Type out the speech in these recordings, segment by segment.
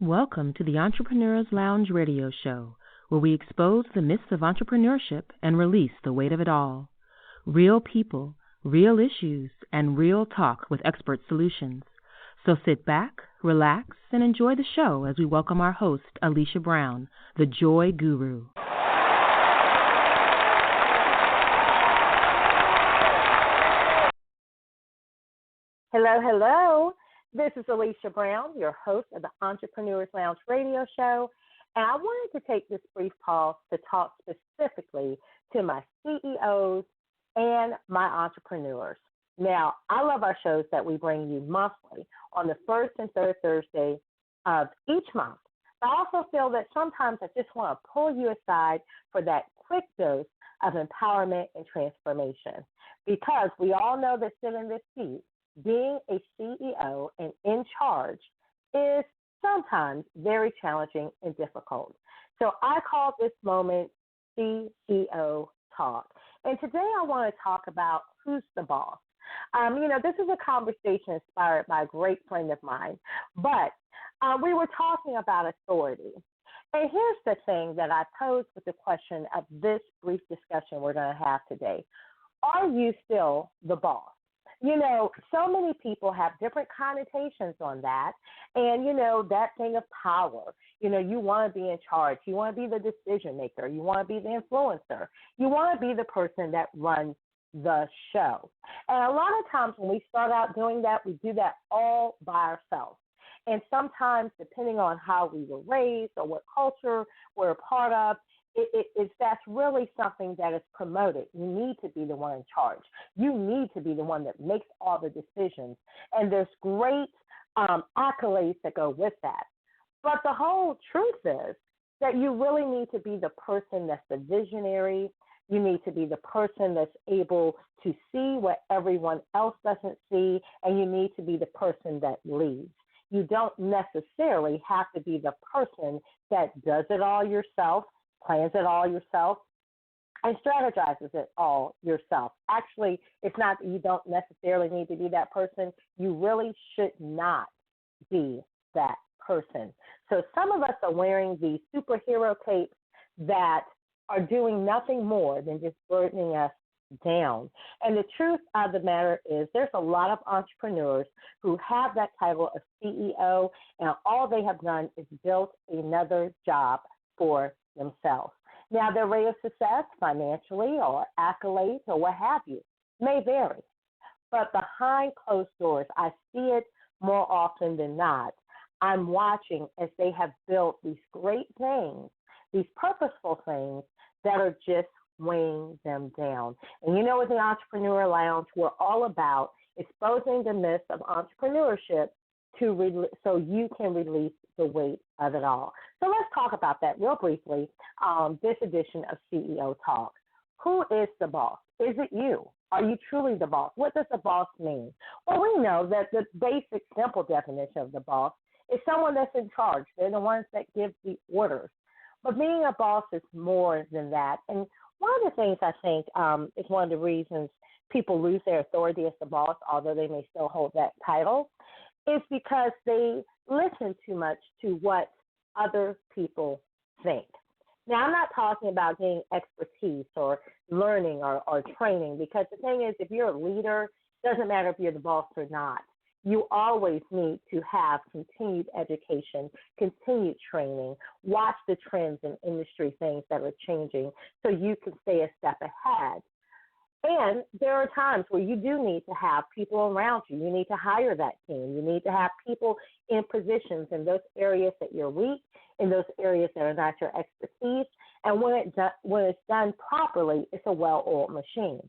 Welcome to the Entrepreneur's Lounge radio show, where we expose the myths of entrepreneurship and release the weight of it all. Real people, real issues, and real talk with expert solutions. So sit back, relax, and enjoy the show as we welcome our host, Alicia Brown, the Joy Guru. Hello, hello. This is Alicia Brown, your host of the Entrepreneur's Lounge radio show, and I wanted to take this brief pause to talk specifically to my CEOs and my entrepreneurs. Now, I love our shows that we bring you monthly on the first and third Thursday of each month. I also feel that sometimes I just want to pull you aside for that quick dose of empowerment and transformation, because we all know that sitting in this seat, being a CEO and in charge is sometimes very challenging and difficult. So I call this moment CEO Talk. And today I want to talk about who's the boss. This is a conversation inspired by a great friend of mine, but we were talking about authority. And here's the thing that I posed with the question of this brief discussion we're going to have today. Are you still the boss? So many people have different connotations on that. And, that thing of power, you want to be in charge. You want to be the decision maker. You want to be the influencer. You want to be the person that runs the show. And a lot of times when we start out doing that, we do that all by ourselves. And sometimes, depending on how we were raised or what culture we're a part of, that's really something that is promoted. You need to be the one in charge. You need to be the one that makes all the decisions. And there's great accolades that go with that. But the whole truth is that you really need to be the person that's the visionary. You need to be the person that's able to see what everyone else doesn't see, and you need to be the person that leads. You don't necessarily have to be the person that does it all yourself, plans it all yourself, and strategizes it all yourself. Actually, it's not that you don't necessarily need to be that person. You really should not be that person. So some of us are wearing these superhero capes that are doing nothing more than just burdening us down. And the truth of the matter is there's a lot of entrepreneurs who have that title of CEO, and all they have done is built another job for themselves. Now, their rate of success financially or accolades or what have you may vary. But behind closed doors, I see it more often than not. I'm watching as they have built these great things, these purposeful things that are just weighing them down. And with the Entrepreneur Lounge, we're all about exposing the myths of entrepreneurship so you can release the weight of it all. So let's talk about that real briefly, this edition of CEO Talk. Who is the boss? Is it you? Are you truly the boss? What does the boss mean? Well, we know that the basic, simple definition of the boss is someone that's in charge. They're the ones that give the orders. But being a boss is more than that. And one of the things I think is one of the reasons people lose their authority as the boss, although they may still hold that title, is because they listen too much to what other people think. Now, I'm not talking about getting expertise or learning or training, because the thing is, if you're a leader, it doesn't matter if you're the boss or not. You always need to have continued education, continued training, watch the trends and industry things that are changing so you can stay a step ahead. And there are times where you do need to have people around you. You need to hire that team. You need to have people in positions in those areas that you're weak, in those areas that are not your expertise. And when it's done properly, it's a well-oiled machine.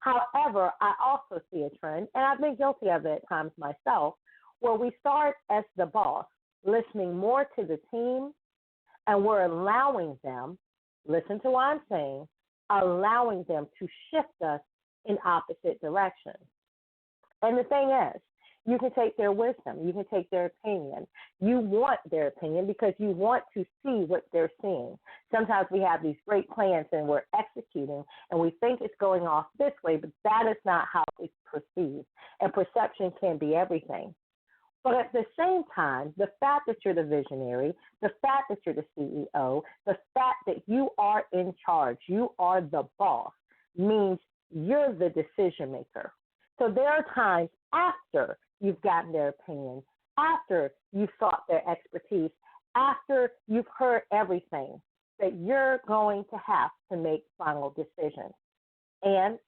However, I also see a trend, and I've been guilty of it at times myself, where we start as the boss, listening more to the team, and we're allowing them, listen to what I'm saying, allowing them to shift us in opposite directions. And the thing is, you can take their wisdom. You can take their opinion. You want their opinion because you want to see what they're seeing. Sometimes we have these great plans and we're executing and we think it's going off this way, but that is not how it's perceived. And perception can be everything. But at the same time, the fact that you're the visionary, the fact that you're the CEO, the fact that you are in charge, you are the boss, means you're the decision maker. So there are times after you've gotten their opinion, after you've sought their expertise, after you've heard everything, that you're going to have to make final decisions. And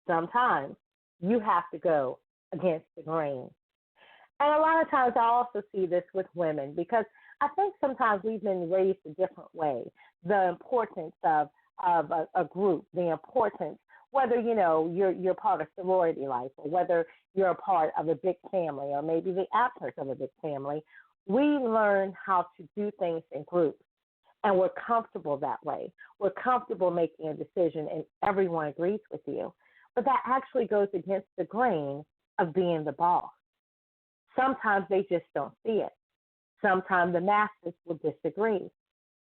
sometimes you have to go against the grain. And a lot of times I also see this with women because I think sometimes we've been raised a different way. The importance of a group, the importance, whether you're part of sorority life or whether you're a part of a big family or maybe the absence of a big family, we learn how to do things in groups. And we're comfortable that way. We're comfortable making a decision and everyone agrees with you. But that actually goes against the grain of being the boss. Sometimes they just don't see it. Sometimes the masses will disagree.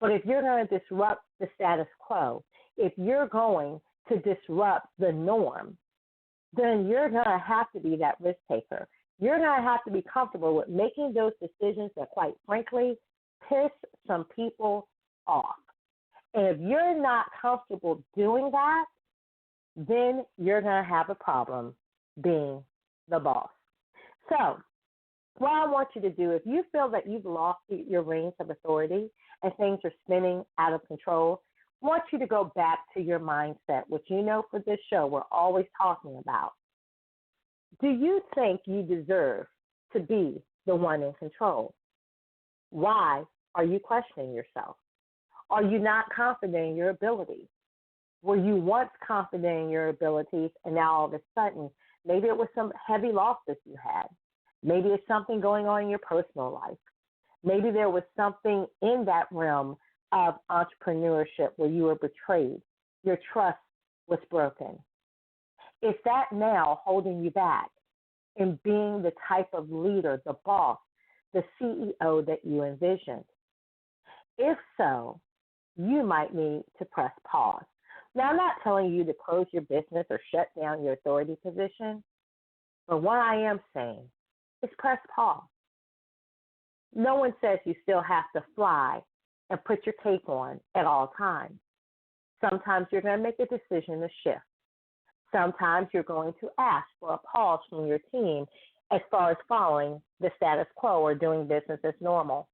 But if you're going to disrupt the status quo, if you're going to disrupt the norm, then you're going to have to be that risk taker. You're going to have to be comfortable with making those decisions that, quite frankly, piss some people off. And if you're not comfortable doing that, then you're going to have a problem being the boss. So what I want you to do, if you feel that you've lost your reins of authority and things are spinning out of control, I want you to go back to your mindset, which for this show we're always talking about. Do you think you deserve to be the one in control? Why are you questioning yourself? Are you not confident in your abilities? Were you once confident in your abilities and now all of a sudden, maybe it was some heavy losses you had. Maybe it's something going on in your personal life. Maybe there was something in that realm of entrepreneurship where you were betrayed. Your trust was broken. Is that now holding you back in being the type of leader, the boss, the CEO that you envisioned? If so, you might need to press pause. Now, I'm not telling you to close your business or shut down your authority position, but what I am saying is press pause. No one says you still have to fly and put your cape on at all times. Sometimes you're going to make a decision to shift. Sometimes you're going to ask for a pause from your team as far as following the status quo or doing business as normal.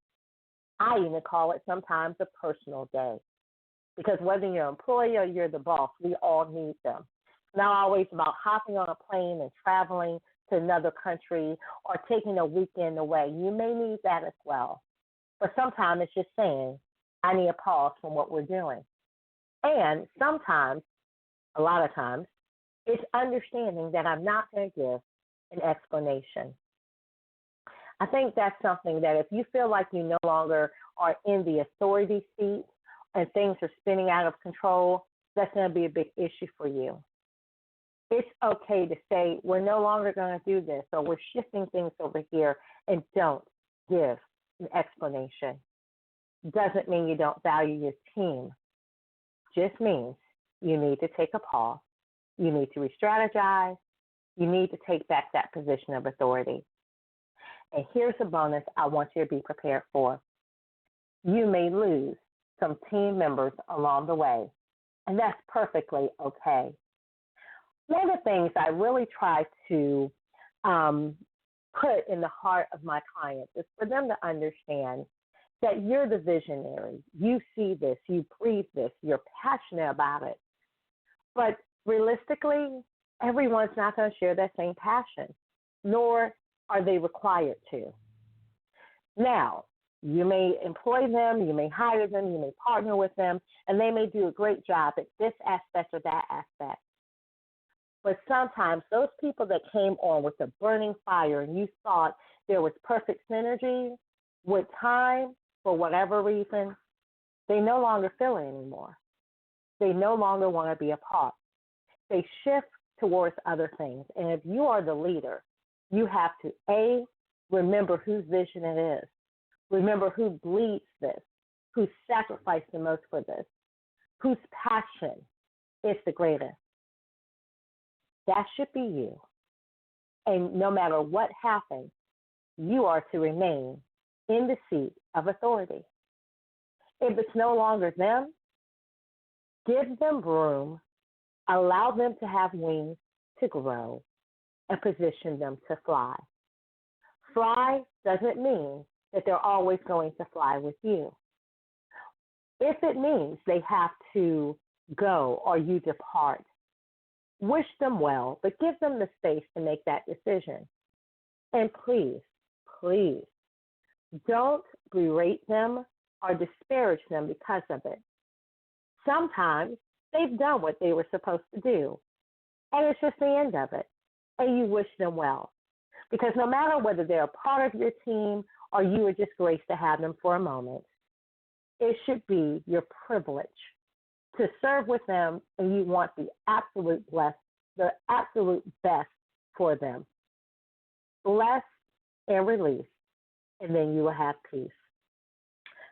I even call it sometimes a personal day, because whether you're an employee or you're the boss, we all need them. It's not always about hopping on a plane and traveling to another country or taking a weekend away. You may need that as well. But sometimes it's just saying, I need a pause from what we're doing. And sometimes, a lot of times, it's understanding that I'm not going to give an explanation. I think that's something that if you feel like you no longer are in the authority seat and things are spinning out of control, that's going to be a big issue for you. It's okay to say, we're no longer going to do this, or we're shifting things over here, and don't give an explanation. Doesn't mean you don't value your team. Just means you need to take a pause. You need to re-strategize. You need to take back that position of authority. And here's a bonus I want you to be prepared for. You may lose some team members along the way, and that's perfectly okay. One of the things I really try to put in the heart of my clients is for them to understand that you're the visionary. You see this, you breathe this, you're passionate about it. But realistically, everyone's not going to share that same passion, nor are they required to. Now, you may employ them, you may hire them, you may partner with them, and they may do a great job at this aspect or that aspect. But sometimes those people that came on with a burning fire and you thought there was perfect synergy, with time, for whatever reason, they no longer feel it anymore. They no longer want to be a part. They shift towards other things. And if you are the leader, you have to, A, remember whose vision it is. Remember who bleeds this, who sacrificed the most for this, whose passion is the greatest. That should be you. And no matter what happens, you are to remain in the seat of authority. If it's no longer them, give them room, allow them to have wings to grow, and position them to fly. Fly doesn't mean that they're always going to fly with you. If it means they have to go or you depart, wish them well, but give them the space to make that decision. And please, please, don't berate them or disparage them because of it. Sometimes they've done what they were supposed to do, and it's just the end of it, and you wish them well. Because no matter whether they're a part of your team or you are just graced to have them for a moment, it should be your privilege to serve with them, and you want the absolute best for them. Bless and release, and then you will have peace.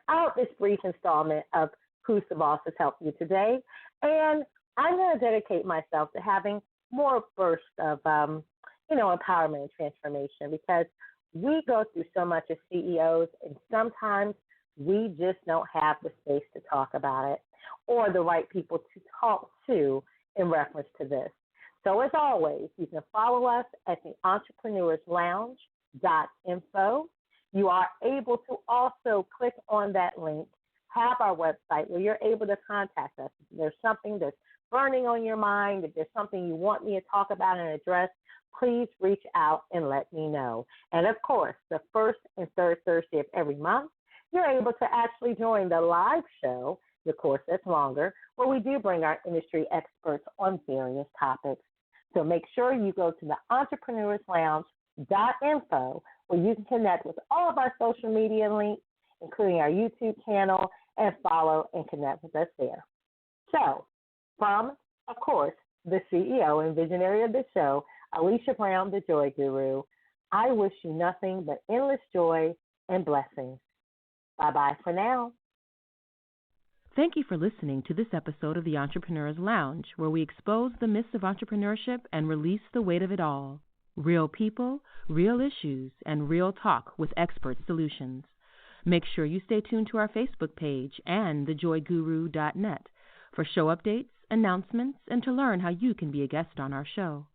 I hope this brief installment of Who's the Boss has helped you today, and I'm going to dedicate myself to having more bursts of empowerment and transformation, because we go through so much as CEOs, and sometimes we just don't have the space to talk about it or the right people to talk to in reference to this. So as always, you can follow us at the entrepreneurslounge.info. You are able to also click on that link, have our website where you're able to contact us. If there's something that's burning on your mind, if there's something you want me to talk about and address, please reach out and let me know. And of course, the first and third Thursday of every month, you're able to actually join the live show, of course that's longer, where we do bring our industry experts on various topics. So make sure you go to the entrepreneurslounge.info where you can connect with all of our social media links, including our YouTube channel, and follow and connect with us there. So, from, of course, the CEO and visionary of the show, Alicia Brown, the Joy Guru, I wish you nothing but endless joy and blessings. Bye-bye for now. Thank you for listening to this episode of the Entrepreneur's Lounge, where we expose the myths of entrepreneurship and release the weight of it all. Real people, real issues, and real talk with expert solutions. Make sure you stay tuned to our Facebook page and thejoyguru.net for show updates, announcements, and to learn how you can be a guest on our show.